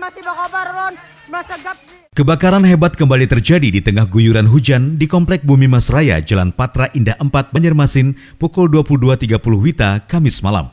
masih bakobar ron masagap. Kebakaran hebat kembali terjadi di tengah guyuran hujan di Komplek Bumi Mas Raya, Jalan Patra Indah 4, Banjarmasin, pukul 22.30 WITA, Kamis malam.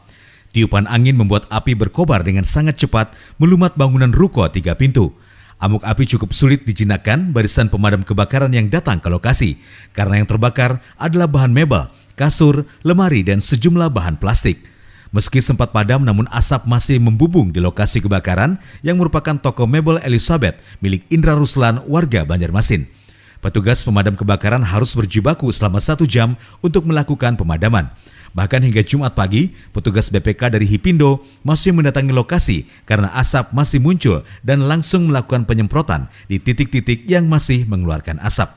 Tiupan angin membuat api berkobar dengan sangat cepat melumat bangunan ruko 3 pintu. Amuk api cukup sulit dijinakkan barisan pemadam kebakaran yang datang ke lokasi, karena yang terbakar adalah bahan mebel, kasur, lemari, dan sejumlah bahan plastik. Meski sempat padam, namun asap masih membubung di lokasi kebakaran yang merupakan toko mebel Elizabeth milik Indra Ruslan, warga Banjarmasin. Petugas pemadam kebakaran harus berjibaku selama 1 jam untuk melakukan pemadaman. Bahkan hingga Jumat pagi, petugas BPK dari Hipindo masih mendatangi lokasi karena asap masih muncul dan langsung melakukan penyemprotan di titik-titik yang masih mengeluarkan asap.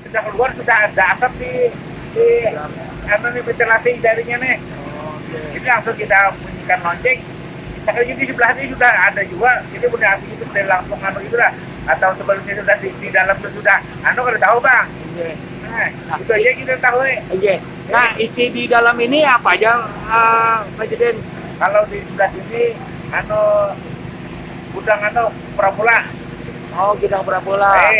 Sudah keluar, sudah ada asap di ventilasi jarinya nih. Jadi langsung kita bunyikan lonceng. Jadi di sebelah ini sudah ada juga. Jadi udah api itu sudah langsung itu lah. Atau sebelumnya sudah di dalam itu sudah. Kalau tahu bang. Nah, itu aja kita tahu Iya. Nah, isi di dalam ini apa aja, Presiden? Kalau di sebelah sini, gudang prabola. Oh, gudang prabola.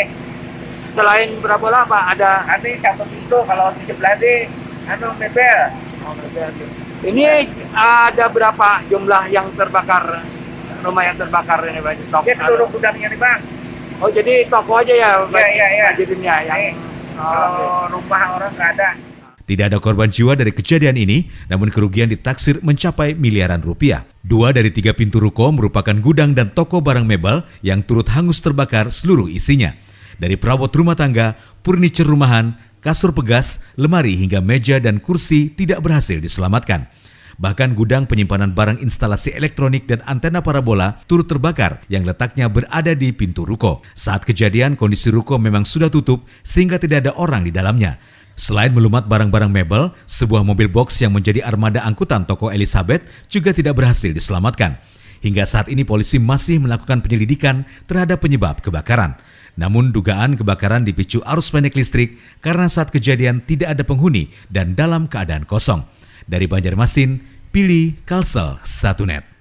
Selain prabola apa? Ada? Ada 1 pintu. Kalau di sebelah ini, mebel. Oh, mebel. Ini ada berapa jumlah yang terbakar, rumah yang terbakar ini, Pak? Dia seluruh gudangnya nih, Bang. Oh, jadi toko aja ya, Iya. Presidennya yang. Kalau rumah orang nggak ada. Tidak ada korban jiwa dari kejadian ini, namun kerugian ditaksir mencapai miliaran rupiah. 2 dari 3 pintu ruko merupakan gudang dan toko barang mebel yang turut hangus terbakar seluruh isinya. Dari perabot rumah tangga, furniture rumahan, kasur pegas, lemari hingga meja dan kursi tidak berhasil diselamatkan. Bahkan gudang penyimpanan barang instalasi elektronik dan antena parabola turut terbakar yang letaknya berada di pintu ruko. Saat kejadian, kondisi ruko memang sudah tutup sehingga tidak ada orang di dalamnya. Selain melumat barang-barang mebel, sebuah mobil box yang menjadi armada angkutan toko Elizabeth juga tidak berhasil diselamatkan. Hingga saat ini polisi masih melakukan penyelidikan terhadap penyebab kebakaran. Namun dugaan kebakaran dipicu arus pendek listrik karena saat kejadian tidak ada penghuni dan dalam keadaan kosong. Dari Banjarmasin, Pilih Kalsel 1net.